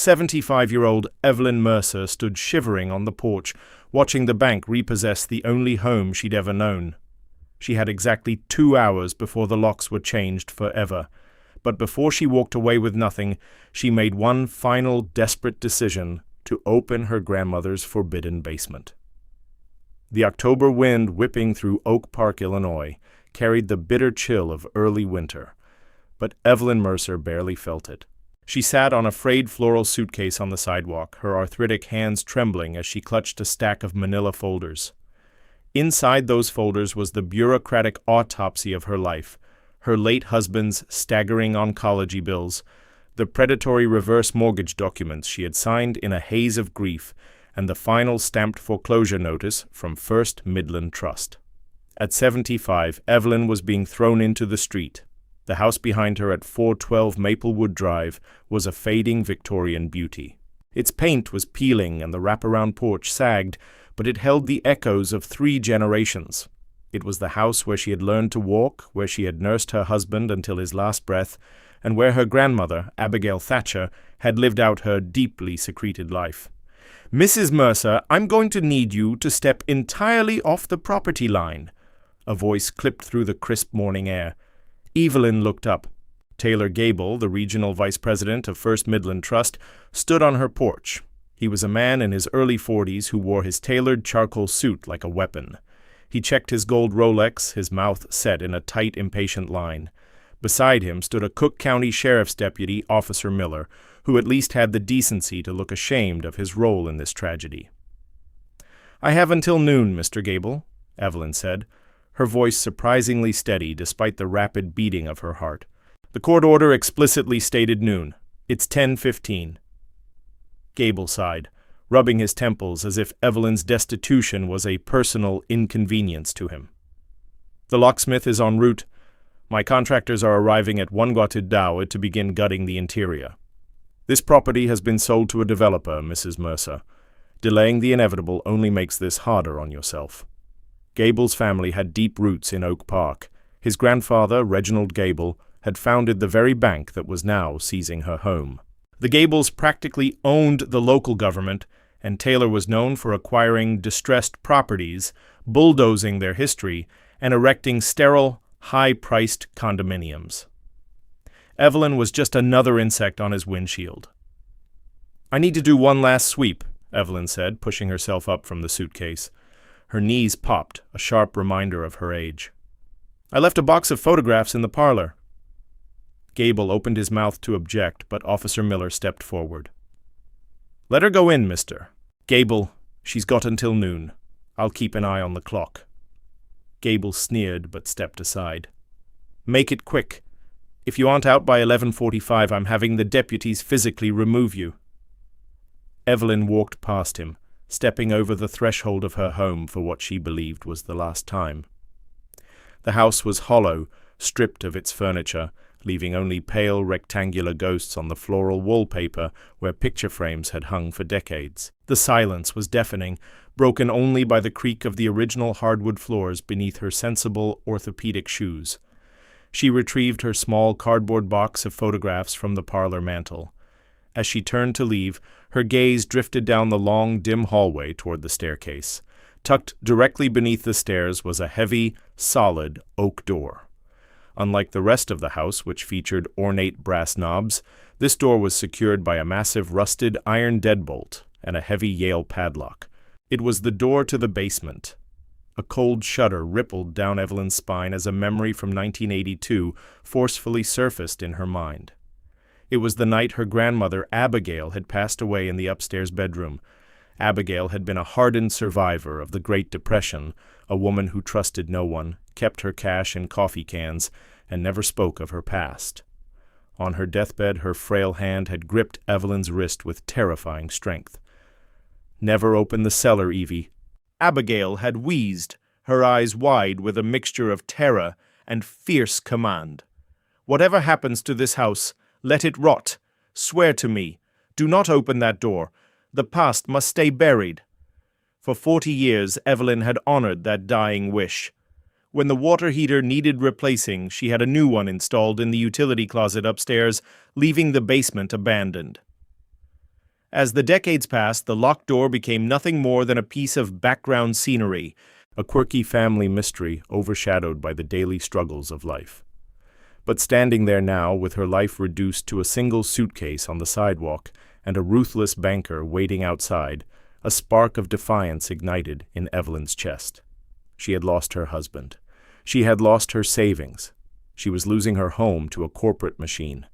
75-year-old Evelyn Mercer stood shivering on the porch, watching the bank repossess the only home she'd ever known. She had exactly 2 hours before the locks were changed forever. But before she walked away with nothing, she made one final desperate decision to open her grandmother's forbidden basement. The October wind whipping through Oak Park, Illinois, carried the bitter chill of early winter, but Evelyn Mercer barely felt it. She sat on a frayed floral suitcase on the sidewalk, her arthritic hands trembling as she clutched a stack of manila folders. Inside those folders was the bureaucratic autopsy of her life, her late husband's staggering oncology bills, the predatory reverse mortgage documents she had signed in a haze of grief, and the final stamped foreclosure notice from First Midland Trust. At 75, Evelyn was being thrown into the street. The house behind her at 412 Maplewood Drive was a fading Victorian beauty. Its paint was peeling and the wraparound porch sagged, but it held the echoes of 3 generations. It was the house where she had learned to walk, where she had nursed her husband until his last breath, and where her grandmother, Abigail Thatcher, had lived out her deeply secreted life. "Mrs. Mercer, I'm going to need you to step entirely off the property line." A voice clipped through the crisp morning air. Evelyn looked up. Taylor Gable, the regional vice president of First Midland Trust, stood on her porch. He was a man in his early 40s who wore his tailored charcoal suit like a weapon. He checked his gold Rolex, his mouth set in a tight, impatient line. Beside him stood a Cook County Sheriff's Deputy, Officer Miller, who at least had the decency to look ashamed of his role in this tragedy. "I have until noon, Mr. Gable," Evelyn said, her voice surprisingly steady despite the rapid beating of her heart. "The court order explicitly stated noon. It's 10:15. Gable sighed, rubbing his temples as if Evelyn's destitution was a personal inconvenience to him. "The locksmith is en route. My contractors are arriving at Wangatidao to begin gutting the interior. This property has been sold to a developer, Mrs. Mercer. Delaying the inevitable only makes this harder on yourself." Gable's family had deep roots in Oak Park. His grandfather, Reginald Gable, had founded the very bank that was now seizing her home. The Gables practically owned the local government, and Taylor was known for acquiring distressed properties, bulldozing their history, and erecting sterile, high-priced condominiums. Evelyn was just another insect on his windshield. "I need to do one last sweep," Evelyn said, pushing herself up from the suitcase. Her knees popped, a sharp reminder of her age. "I left a box of photographs in the parlor." Gable opened his mouth to object, but Officer Miller stepped forward. "Let her go in, mister." "Gable, she's got until noon. I'll keep an eye on the clock." Gable sneered, but stepped aside. "Make it quick. If you aren't out by 11:45, I'm having the deputies physically remove you." Evelyn walked past him, stepping over the threshold of her home for what she believed was the last time. The house was hollow, stripped of its furniture, leaving only pale rectangular ghosts on the floral wallpaper where picture frames had hung for decades. The silence was deafening, broken only by the creak of the original hardwood floors beneath her sensible orthopedic shoes. She retrieved her small cardboard box of photographs from the parlor mantel. As she turned to leave, her gaze drifted down the long, dim hallway toward the staircase. Tucked directly beneath the stairs was a heavy, solid oak door. Unlike the rest of the house, which featured ornate brass knobs, this door was secured by a massive rusted iron deadbolt and a heavy Yale padlock. It was the door to the basement. A cold shudder rippled down Evelyn's spine as a memory from 1982 forcefully surfaced in her mind. It was the night her grandmother, Abigail, had passed away in the upstairs bedroom. Abigail had been a hardened survivor of the Great Depression, a woman who trusted no one, kept her cash in coffee cans, and never spoke of her past. On her deathbed, her frail hand had gripped Evelyn's wrist with terrifying strength. "Never open the cellar, Evie." Abigail had wheezed, her eyes wide with a mixture of terror and fierce command. "Whatever happens to this house, let it rot. Swear to me. Do not open that door. The past must stay buried." For 40 years, Evelyn had honored that dying wish. When the water heater needed replacing, she had a new one installed in the utility closet upstairs, leaving the basement abandoned. As the decades passed, the locked door became nothing more than a piece of background scenery, a quirky family mystery overshadowed by the daily struggles of life. But standing there now, with her life reduced to a single suitcase on the sidewalk and a ruthless banker waiting outside, a spark of defiance ignited in Evelyn's chest. She had lost her husband. She had lost her savings. She was losing her home to a corporate machine.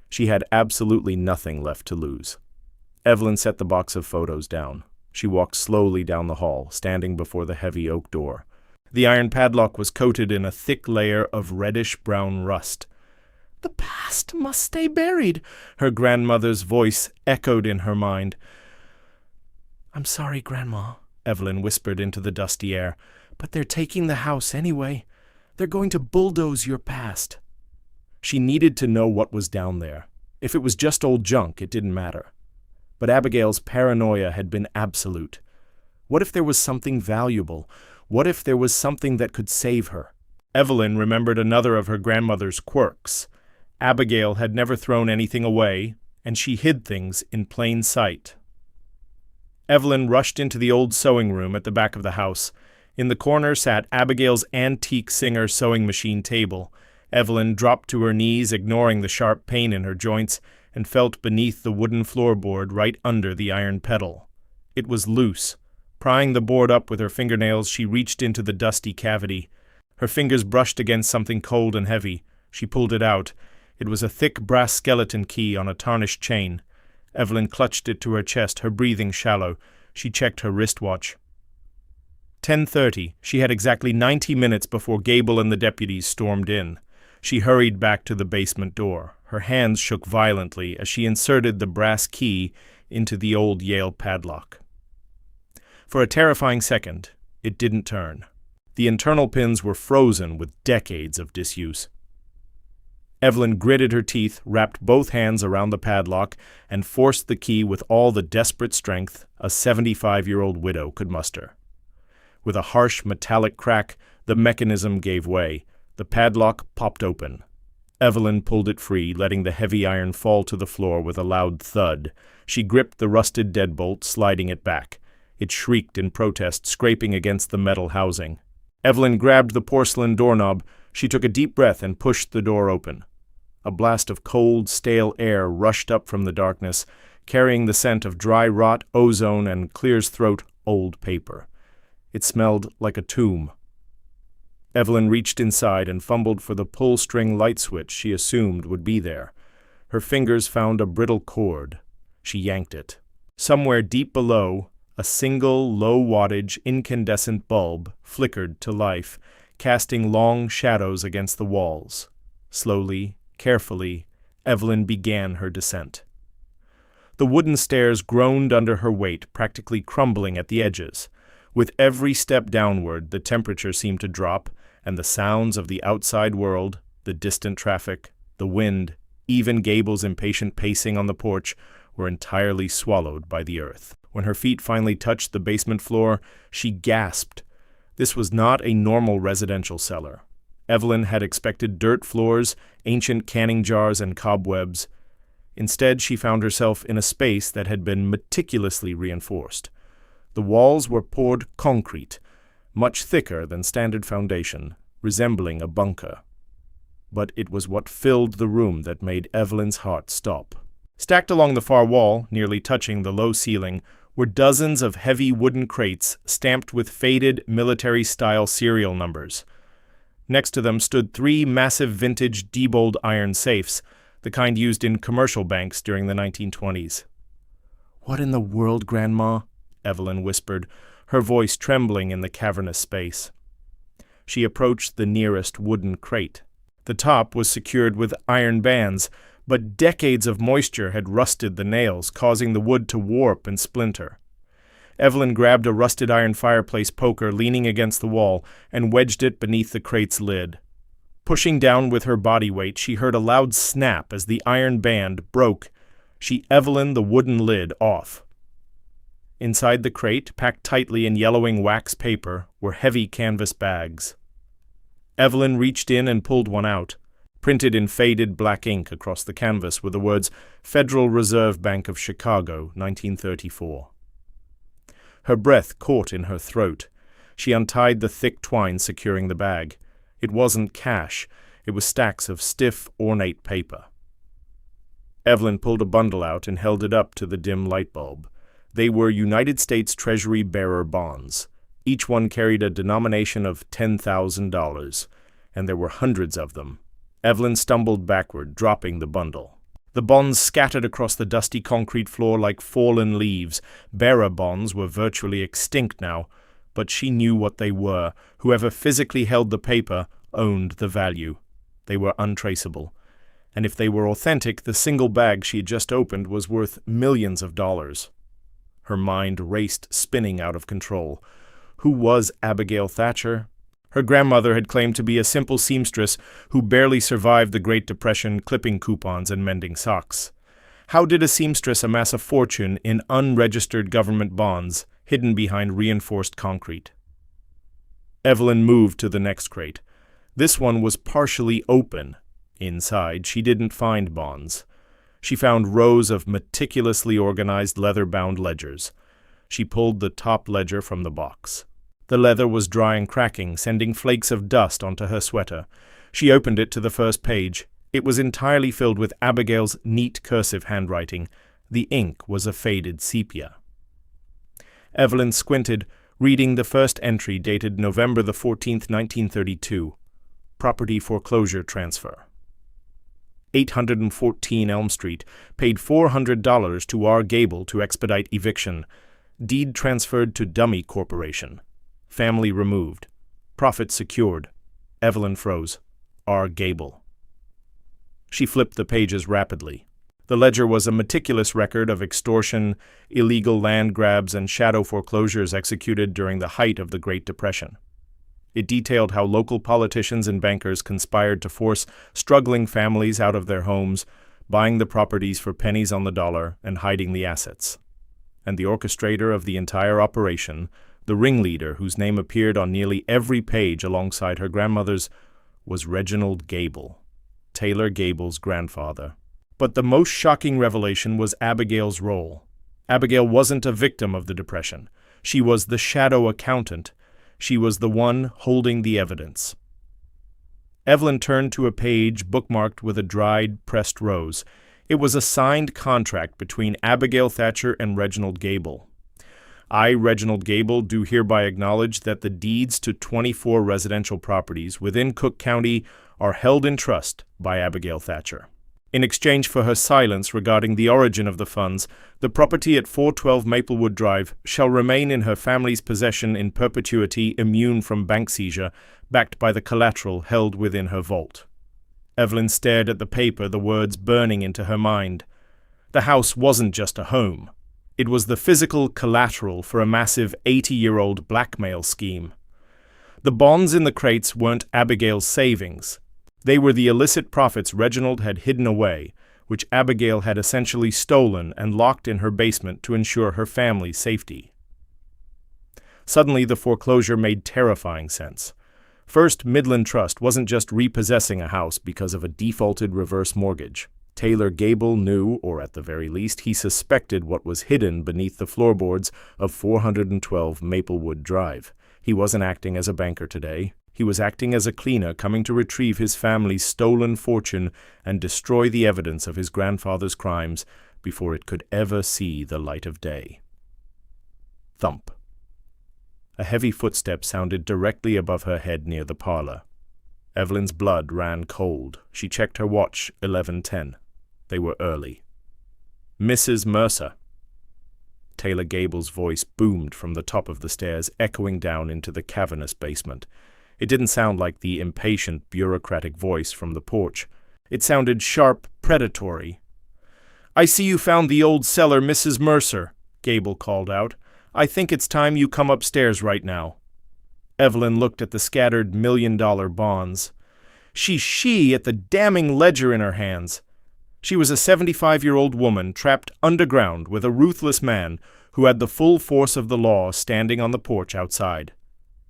She had absolutely nothing left to lose. Evelyn set the box of photos down. She walked slowly down the hall, standing before the heavy oak door. The iron padlock was coated in a thick layer of reddish-brown rust. "The past must stay buried," her grandmother's voice echoed in her mind. "I'm sorry, Grandma," Evelyn whispered into the dusty air, "but they're taking the house anyway. They're going to bulldoze your past." She needed to know what was down there. If it was just old junk, it didn't matter. But Abigail's paranoia had been absolute. What if there was something valuable? What if there was something that could save her? Evelyn remembered another of her grandmother's quirks. Abigail had never thrown anything away, and she hid things in plain sight. Evelyn rushed into the old sewing room at the back of the house. In the corner sat Abigail's antique Singer sewing machine table. Evelyn dropped to her knees, ignoring the sharp pain in her joints, and felt beneath the wooden floorboard right under the iron pedal. It was loose. Prying the board up with her fingernails, she reached into the dusty cavity. Her fingers brushed against something cold and heavy. She pulled it out. It was a thick brass skeleton key on a tarnished chain. Evelyn clutched it to her chest, her breathing shallow. She checked her wristwatch. 10:30. She had exactly 90 minutes before Gable and the deputies stormed in. She hurried back to the basement door. Her hands shook violently as she inserted the brass key into the old Yale padlock. For a terrifying second, it didn't turn. The internal pins were frozen with decades of disuse. Evelyn gritted her teeth, wrapped both hands around the padlock, and forced the key with all the desperate strength a 75-year-old widow could muster. With a harsh metallic crack, the mechanism gave way. The padlock popped open. Evelyn pulled it free, letting the heavy iron fall to the floor with a loud thud. She gripped the rusted deadbolt, sliding it back. It shrieked in protest, scraping against the metal housing. Evelyn grabbed the porcelain doorknob. She took a deep breath and pushed the door open. A blast of cold, stale air rushed up from the darkness, carrying the scent of dry rot, ozone, and clear-as-throat old paper. It smelled like a tomb. Evelyn reached inside and fumbled for the pull-string light switch she assumed would be there. Her fingers found a brittle cord. She yanked it. Somewhere deep below, a single low-wattage incandescent bulb flickered to life, casting long shadows against the walls. Slowly, carefully, Evelyn began her descent. The wooden stairs groaned under her weight, practically crumbling at the edges. With every step downward, the temperature seemed to drop, and the sounds of the outside world, the distant traffic, the wind, even Gable's impatient pacing on the porch, were entirely swallowed by the earth. When her feet finally touched the basement floor, she gasped. This was not a normal residential cellar. Evelyn had expected dirt floors, ancient canning jars, and cobwebs. Instead, she found herself in a space that had been meticulously reinforced. The walls were poured concrete, much thicker than standard foundation, resembling a bunker. But it was what filled the room that made Evelyn's heart stop. Stacked along the far wall, nearly touching the low ceiling, were dozens of heavy wooden crates stamped with faded military-style serial numbers. Next to them stood 3 massive vintage Diebold iron safes, the kind used in commercial banks during the 1920s. "What in the world, Grandma?" Evelyn whispered, her voice trembling in the cavernous space. She approached the nearest wooden crate. The top was secured with iron bands, but decades of moisture had rusted the nails, causing the wood to warp and splinter. Evelyn grabbed a rusted iron fireplace poker leaning against the wall and wedged it beneath the crate's lid. Pushing down with her body weight, she heard a loud snap as the iron band broke. She Evelyned the wooden lid off. Inside the crate, packed tightly in yellowing wax paper, were heavy canvas bags. Evelyn reached in and pulled one out. Printed in faded black ink across the canvas were the words Federal Reserve Bank of Chicago, 1934. Her breath caught in her throat. She untied the thick twine securing the bag. It wasn't cash. It was stacks of stiff, ornate paper. Evelyn pulled a bundle out and held it up to the dim light bulb. They were United States Treasury bearer bonds. Each one carried a denomination of $10,000, and there were hundreds of them. Evelyn stumbled backward, dropping the bundle. The bonds scattered across the dusty concrete floor like fallen leaves. Bearer bonds were virtually extinct now, but she knew what they were. Whoever physically held the paper owned the value. They were untraceable. And if they were authentic, the single bag she had just opened was worth millions of dollars. Her mind raced, spinning out of control. Who was Abigail Thatcher? Her grandmother had claimed to be a simple seamstress who barely survived the Great Depression, clipping coupons and mending socks. How did a seamstress amass a fortune in unregistered government bonds, hidden behind reinforced concrete? Evelyn moved to the next crate. This one was partially open. Inside, she didn't find bonds. She found rows of meticulously organized leather-bound ledgers. She pulled the top ledger from the box. The leather was dry and cracking, sending flakes of dust onto her sweater. She opened it to the first page. It was entirely filled with Abigail's neat cursive handwriting. The ink was a faded sepia. Evelyn squinted, reading the first entry dated November the 14th, 1932. Property foreclosure transfer. 814 Elm Street, paid $400 to R. Gable to expedite eviction. Deed transferred to Dummy Corporation. Family removed. Profit secured. Evelyn froze. R. Gable. She flipped the pages rapidly. The ledger was a meticulous record of extortion, illegal land grabs, and shadow foreclosures executed during the height of the Great Depression. It detailed how local politicians and bankers conspired to force struggling families out of their homes, buying the properties for pennies on the dollar and hiding the assets. And the orchestrator of the entire operation, the ringleader whose name appeared on nearly every page alongside her grandmother's, was Reginald Gable, Taylor Gable's grandfather. But the most shocking revelation was Abigail's role. Abigail wasn't a victim of the Depression. She was the shadow accountant. She was the one holding the evidence. Evelyn turned to a page bookmarked with a dried, pressed rose. It was a signed contract between Abigail Thatcher and Reginald Gable. I, Reginald Gable, do hereby acknowledge that the deeds to 24 residential properties within Cook County are held in trust by Abigail Thatcher. In exchange for her silence regarding the origin of the funds, the property at 412 Maplewood Drive shall remain in her family's possession in perpetuity, immune from bank seizure, backed by the collateral held within her vault. Evelyn stared at the paper, the words burning into her mind. The house wasn't just a home. It was the physical collateral for a massive 80-year-old blackmail scheme. The bonds in the crates weren't Abigail's savings. They were the illicit profits Reginald had hidden away, which Abigail had essentially stolen and locked in her basement to ensure her family's safety. Suddenly, the foreclosure made terrifying sense. First Midland Trust wasn't just repossessing a house because of a defaulted reverse mortgage. Taylor Gable knew, or at the very least, he suspected what was hidden beneath the floorboards of 412 Maplewood Drive. He wasn't acting as a banker today. He was acting as a cleaner coming to retrieve his family's stolen fortune and destroy the evidence of his grandfather's crimes before it could ever see the light of day. Thump. A heavy footstep sounded directly above her head near the parlor. Evelyn's blood ran cold. She checked her watch, 11:10. They were early. Mrs. Mercer. Taylor Gable's voice boomed from the top of the stairs, echoing down into the cavernous basement. It didn't sound like the impatient, bureaucratic voice from the porch. It sounded sharp, predatory. "I see you found the old cellar, Mrs. Mercer," Gable called out. "I think it's time you come upstairs right now." Evelyn looked at the scattered million-dollar bonds. She at the damning ledger in her hands. She was a 75-year-old woman trapped underground with a ruthless man who had the full force of the law standing on the porch outside.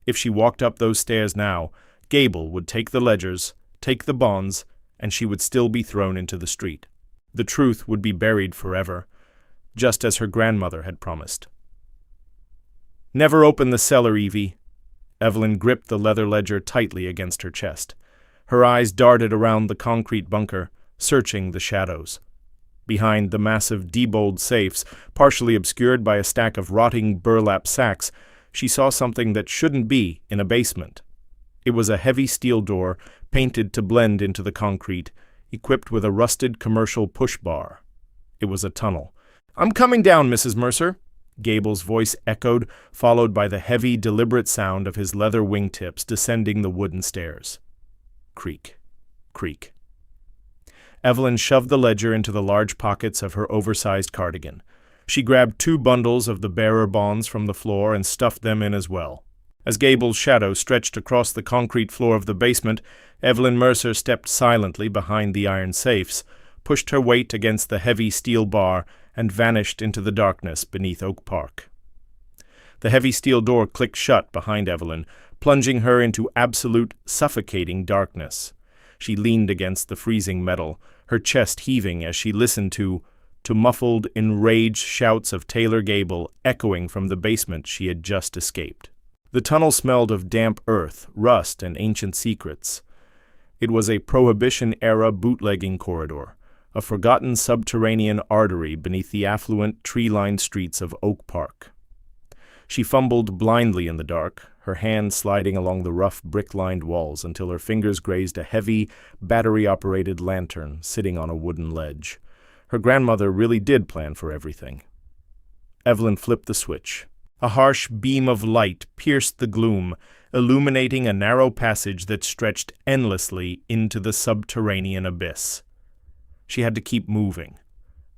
If she walked up those stairs now, Gable would take the ledgers, take the bonds, and she would still be thrown into the street. The truth would be buried forever, just as her grandmother had promised. "Never open the cellar, Evie." Evelyn gripped the leather ledger tightly against her chest. Her eyes darted around the concrete bunker, searching the shadows. Behind the massive Diebold safes, partially obscured by a stack of rotting burlap sacks, she saw something that shouldn't be in a basement. It was a heavy steel door, painted to blend into the concrete, equipped with a rusted commercial push bar. It was a tunnel. "I'm coming down, Mrs. Mercer," Gable's voice echoed, followed by the heavy, deliberate sound of his leather wingtips descending the wooden stairs. Creak, creak. Evelyn shoved the ledger into the large pockets of her oversized cardigan. She grabbed 2 bundles of the bearer bonds from the floor and stuffed them in as well. As Gable's shadow stretched across the concrete floor of the basement, Evelyn Mercer stepped silently behind the iron safes, pushed her weight against the heavy steel bar, and vanished into the darkness beneath Oak Park. The heavy steel door clicked shut behind Evelyn, plunging her into absolute, suffocating darkness. She leaned against the freezing metal, her chest heaving as she listened to muffled, enraged shouts of Taylor Gable echoing from the basement she had just escaped. The tunnel smelled of damp earth, rust, and ancient secrets. It was a Prohibition-era bootlegging corridor, a forgotten subterranean artery beneath the affluent, tree-lined streets of Oak Park. She fumbled blindly in the dark, her hand sliding along the rough, brick-lined walls until her fingers grazed a heavy, battery-operated lantern sitting on a wooden ledge. Her grandmother really did plan for everything. Evelyn flipped the switch. A harsh beam of light pierced the gloom, illuminating a narrow passage that stretched endlessly into the subterranean abyss. She had to keep moving.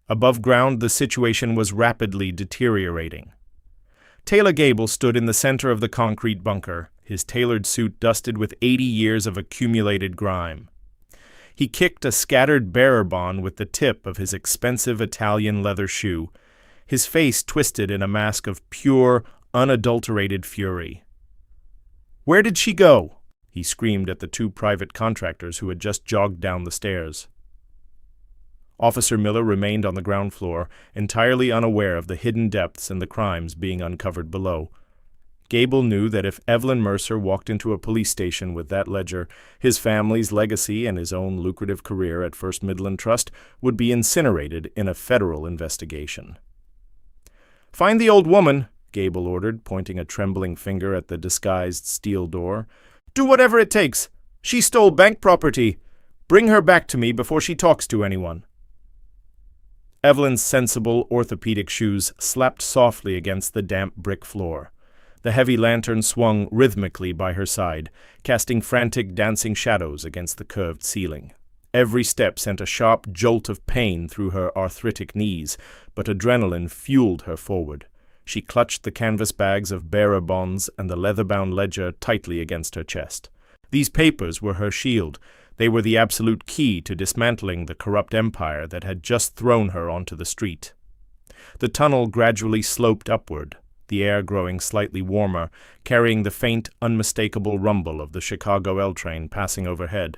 Above ground, the situation was rapidly deteriorating. Taylor Gable stood in the center of the concrete bunker, his tailored suit dusted with 80 years of accumulated grime. He kicked a scattered bearer bond with the tip of his expensive Italian leather shoe, his face twisted in a mask of pure, unadulterated fury. "Where did she go?" he screamed at the 2 private contractors who had just jogged down the stairs. Officer Miller remained on the ground floor, entirely unaware of the hidden depths and the crimes being uncovered below. Gable knew that if Evelyn Mercer walked into a police station with that ledger, his family's legacy and his own lucrative career at First Midland Trust would be incinerated in a federal investigation. "Find the old woman," Gable ordered, pointing a trembling finger at the disguised steel door. "Do whatever it takes. She stole bank property. Bring her back to me before she talks to anyone." Evelyn's sensible orthopedic shoes slapped softly against the damp brick floor. The heavy lantern swung rhythmically by her side, casting frantic dancing shadows against the curved ceiling. Every step sent a sharp jolt of pain through her arthritic knees, but adrenaline fueled her forward. She clutched the canvas bags of bearer bonds and the leather-bound ledger tightly against her chest. These papers were her shield. They were the absolute key to dismantling the corrupt empire that had just thrown her onto the street. The tunnel gradually sloped upward, the air growing slightly warmer, carrying the faint, unmistakable rumble of the Chicago L train passing overhead.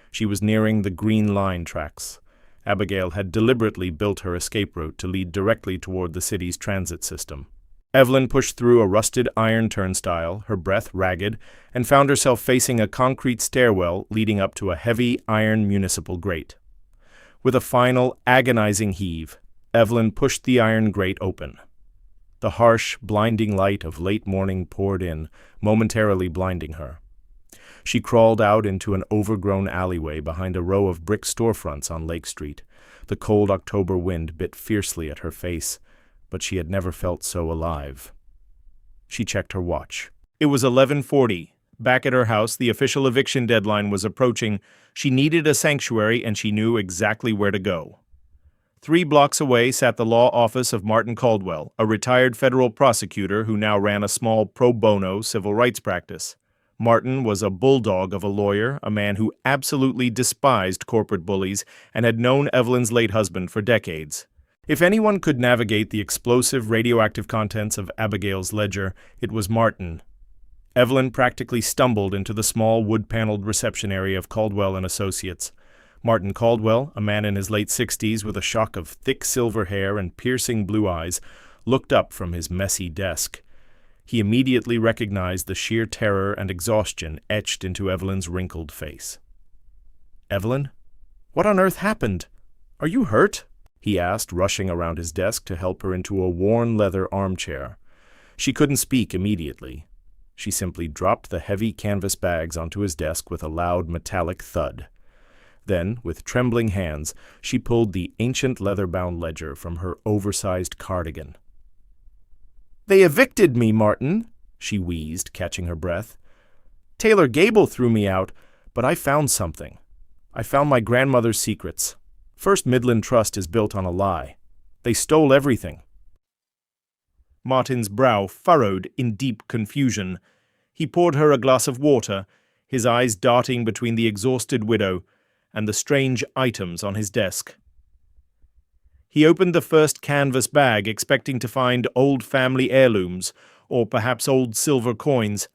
She was nearing the Green Line tracks. Abigail had deliberately built her escape route to lead directly toward the city's transit system. Evelyn pushed through a rusted iron turnstile, her breath ragged, and found herself facing a concrete stairwell leading up to a heavy iron municipal grate. With a final, agonizing heave, Evelyn pushed the iron grate open. The harsh, blinding light of late morning poured in, momentarily blinding her. She crawled out into an overgrown alleyway behind a row of brick storefronts on Lake Street. The cold October wind bit fiercely at her face, but she had never felt so alive. She checked her watch. It was 11:40. Back at her house, the official eviction deadline was approaching. She needed a sanctuary, and she knew exactly where to go. 3 blocks away sat the law office of Martin Caldwell, a retired federal prosecutor who now ran a small pro bono civil rights practice. Martin was a bulldog of a lawyer, a man who absolutely despised corporate bullies and had known Evelyn's late husband for decades. If anyone could navigate the explosive radioactive contents of Abigail's ledger, it was Martin. Evelyn practically stumbled into the small wood-paneled reception area of Caldwell and Associates. Martin Caldwell, a man in his late 60s with a shock of thick silver hair and piercing blue eyes, looked up from his messy desk. He immediately recognized the sheer terror and exhaustion etched into Evelyn's wrinkled face. "Evelyn? What on earth happened? Are you hurt?" he asked, rushing around his desk to help her into a worn leather armchair. She couldn't speak immediately. She simply dropped the heavy canvas bags onto his desk with a loud metallic thud. Then, with trembling hands, she pulled the ancient leather-bound ledger from her oversized cardigan. "They evicted me, Martin," she wheezed, catching her breath. "Taylor Gable threw me out, but I found something. I found my grandmother's secrets. First Midland Trust is built on a lie. They stole everything." Martin's brow furrowed in deep confusion. He poured her a glass of water, his eyes darting between the exhausted widow and the strange items on his desk. He opened the first canvas bag, expecting to find old family heirlooms, or perhaps old silver coins.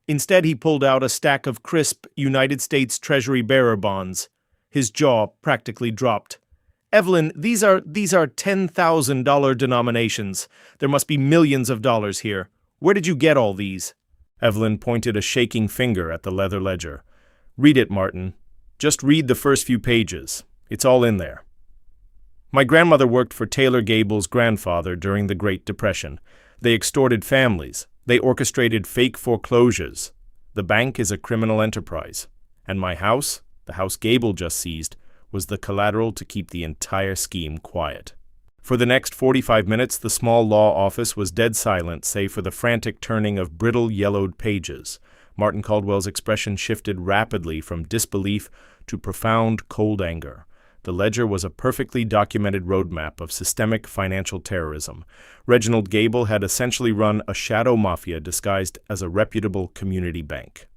Instead, he pulled out a stack of crisp United States Treasury bearer bonds. His jaw practically dropped. "Evelyn, these are $10,000 denominations. There must be millions of dollars here. Where did you get all these?" Evelyn pointed a shaking finger at the leather ledger. "Read it, Martin. Just read the first few pages. It's all in there. My grandmother worked for Taylor Gable's grandfather during the Great Depression. They extorted families. They orchestrated fake foreclosures. The bank is a criminal enterprise. And my house, the house Gable just seized, was the collateral to keep the entire scheme quiet." For the next 45 minutes, the small law office was dead silent, save for the frantic turning of brittle, yellowed pages. Martin Caldwell's expression shifted rapidly from disbelief to profound, cold anger. The ledger was a perfectly documented roadmap of systemic financial terrorism. Reginald Gable had essentially run a shadow mafia disguised as a reputable community bank.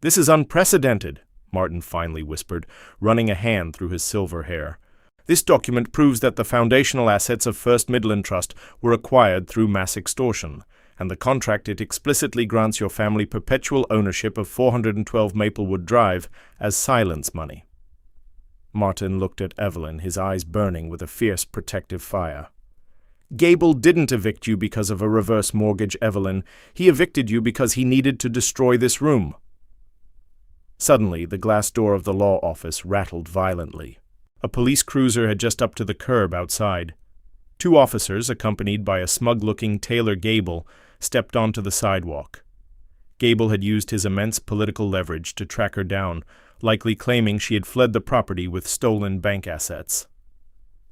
"This is unprecedented," Martin finally whispered, running a hand through his silver hair. "This document proves that the foundational assets of First Midland Trust were acquired through mass extortion, and the contract it explicitly grants your family perpetual ownership of 412 Maplewood Drive as silence money." Martin looked at Evelyn, his eyes burning with a fierce protective fire. "Gable didn't evict you because of a reverse mortgage, Evelyn. He evicted you because he needed to destroy this room." Suddenly, the glass door of the law office rattled violently. A police cruiser had just up to the curb outside. Two officers, accompanied by a smug-looking Taylor Gable, stepped onto the sidewalk. Gable had used his immense political leverage to track her down, likely claiming she had fled the property with stolen bank assets.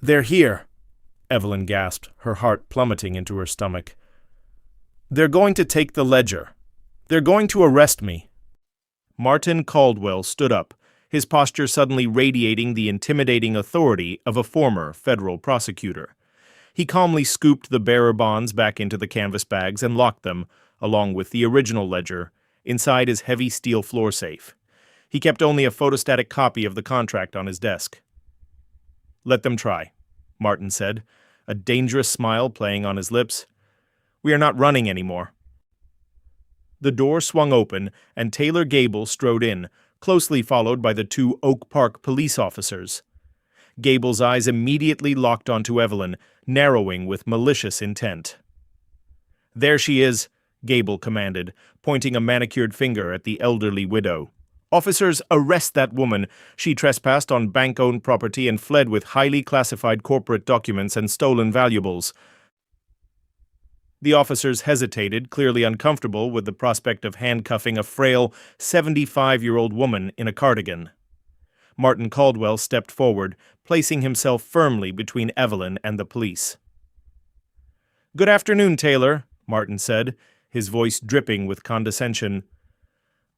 "They're here," Evelyn gasped, her heart plummeting into her stomach. "They're going to take the ledger. They're going to arrest me." Martin Caldwell stood up, his posture suddenly radiating the intimidating authority of a former federal prosecutor. He calmly scooped the bearer bonds back into the canvas bags and locked them, along with the original ledger, inside his heavy steel floor safe. He kept only a photostatic copy of the contract on his desk. "Let them try," Martin said, a dangerous smile playing on his lips. "We are not running anymore." The door swung open, and Taylor Gable strode in, closely followed by the two Oak Park police officers. Gable's eyes immediately locked onto Evelyn, narrowing with malicious intent. "There she is," Gable commanded, pointing a manicured finger at the elderly widow. "Officers, arrest that woman. She trespassed on bank-owned property and fled with highly classified corporate documents and stolen valuables." The officers hesitated, clearly uncomfortable with the prospect of handcuffing a frail, 75-year-old woman in a cardigan. Martin Caldwell stepped forward, placing himself firmly between Evelyn and the police. "Good afternoon, Taylor," Martin said, his voice dripping with condescension.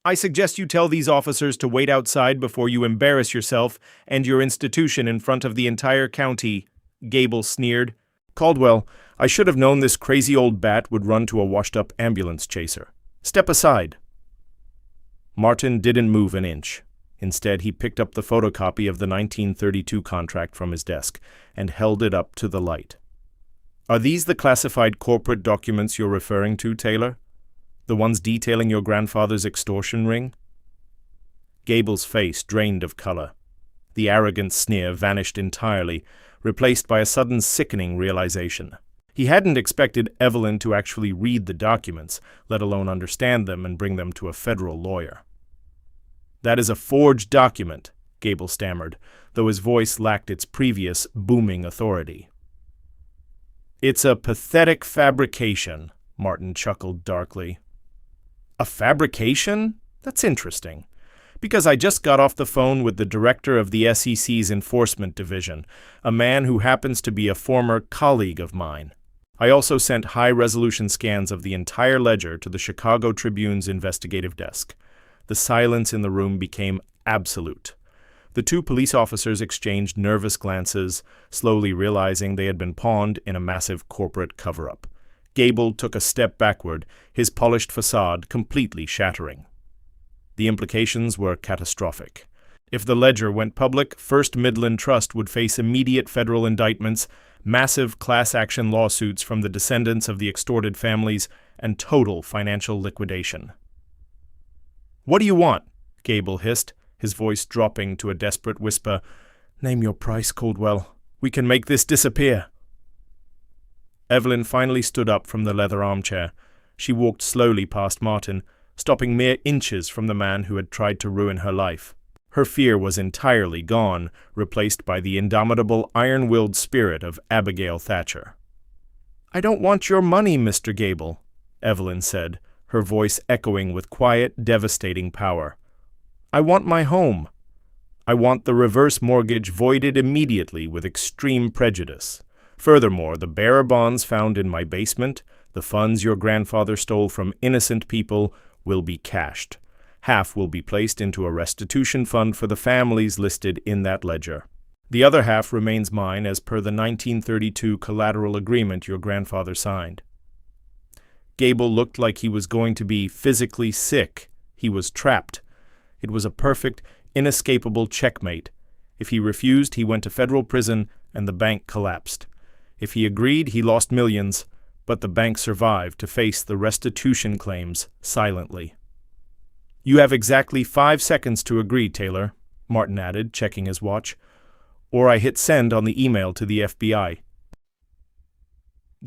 "I suggest you tell these officers to wait outside before you embarrass yourself and your institution in front of the entire county," Gable sneered. "Caldwell, I should have known this crazy old bat would run to a washed-up ambulance chaser. Step aside." Martin didn't move an inch. Instead, he picked up the photocopy of the 1932 contract from his desk and held it up to the light. "Are these the classified corporate documents you're referring to, Taylor? The ones detailing your grandfather's extortion ring?" Gable's face drained of color. The arrogant sneer vanished entirely, replaced by a sudden sickening realization. He hadn't expected Evelyn to actually read the documents, let alone understand them and bring them to a federal lawyer. "That is a forged document," Gable stammered, though his voice lacked its previous booming authority. "It's a pathetic fabrication," Martin chuckled darkly. "A fabrication? That's interesting. Because I just got off the phone with the director of the SEC's Enforcement Division, a man who happens to be a former colleague of mine. I also sent high-resolution scans of the entire ledger to the Chicago Tribune's investigative desk. The silence in the room became absolute. The two police officers exchanged nervous glances, slowly realizing they had been pawned in a massive corporate cover-up. Gable took a step backward, his polished facade completely shattering. The implications were catastrophic. If the ledger went public, First Midland Trust would face immediate federal indictments, massive class action lawsuits from the descendants of the extorted families, and total financial liquidation. "What do you want?" Gable hissed, his voice dropping to a desperate whisper. "Name your price, Caldwell. We can make this disappear." Evelyn finally stood up from the leather armchair. She walked slowly past Martin, stopping mere inches from the man who had tried to ruin her life. Her fear was entirely gone, replaced by the indomitable, iron-willed spirit of Abigail Thatcher. "I don't want your money, Mr. Gable," Evelyn said, her voice echoing with quiet, devastating power. "I want my home. I want the reverse mortgage voided immediately with extreme prejudice. Furthermore, the bearer bonds found in my basement, the funds your grandfather stole from innocent people, will be cashed. Half will be placed into a restitution fund for the families listed in that ledger. The other half remains mine as per the 1932 collateral agreement your grandfather signed." Gable looked like he was going to be physically sick. He was trapped. It was a perfect, inescapable checkmate. If he refused, he went to federal prison and the bank collapsed. If he agreed, he lost millions, but the bank survived to face the restitution claims silently. "You have exactly 5 seconds to agree, Taylor," Martin added, checking his watch, "or I hit send on the email to the FBI."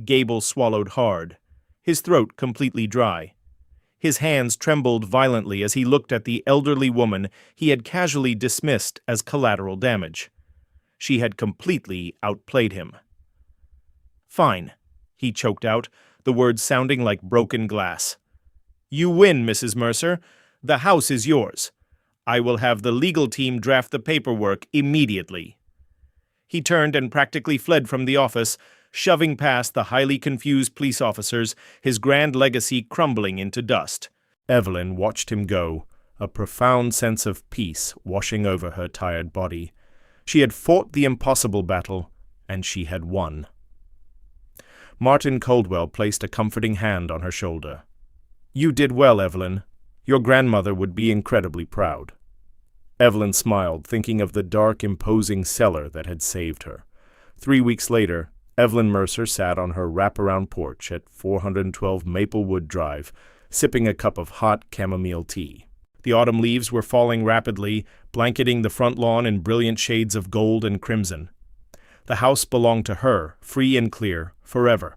Gable swallowed hard, his throat completely dry. His hands trembled violently as he looked at the elderly woman he had casually dismissed as collateral damage. She had completely outplayed him. "Fine," he choked out, the words sounding like broken glass. "You win, Mrs. Mercer. The house is yours. I will have the legal team draft the paperwork immediately." He turned and practically fled from the office, shoving past the highly confused police officers, his grand legacy crumbling into dust. Evelyn watched him go, a profound sense of peace washing over her tired body. She had fought the impossible battle, and she had won. Martin Caldwell placed a comforting hand on her shoulder. "You did well, Evelyn. Your grandmother would be incredibly proud." Evelyn smiled, thinking of the dark, imposing cellar that had saved her. 3 weeks later, Evelyn Mercer sat on her wraparound porch at 412 Maplewood Drive, sipping a cup of hot chamomile tea. The autumn leaves were falling rapidly, blanketing the front lawn in brilliant shades of gold and crimson. The house belonged to her, free and clear, forever.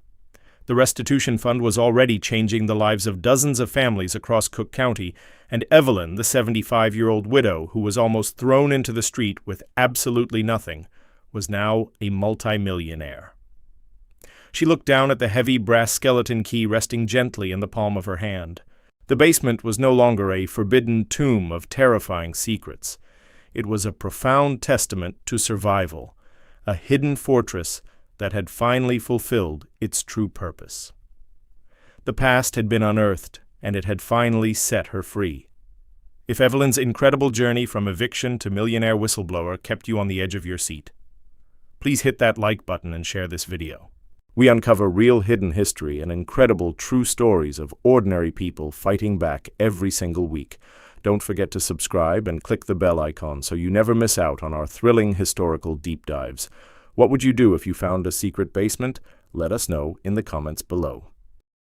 The restitution fund was already changing the lives of dozens of families across Cook County, and Evelyn, the 75-year-old widow who was almost thrown into the street with absolutely nothing, was now a multimillionaire. She looked down at the heavy brass skeleton key resting gently in the palm of her hand. The basement was no longer a forbidden tomb of terrifying secrets. It was a profound testament to survival, a hidden fortress that had finally fulfilled its true purpose. The past had been unearthed, and it had finally set her free. If Evelyn's incredible journey from eviction to millionaire whistleblower kept you on the edge of your seat, please hit that like button and share this video. We uncover real hidden history and incredible true stories of ordinary people fighting back every single week. Don't forget to subscribe and click the bell icon so you never miss out on our thrilling historical deep dives. What would you do if you found a secret basement? Let us know in the comments below.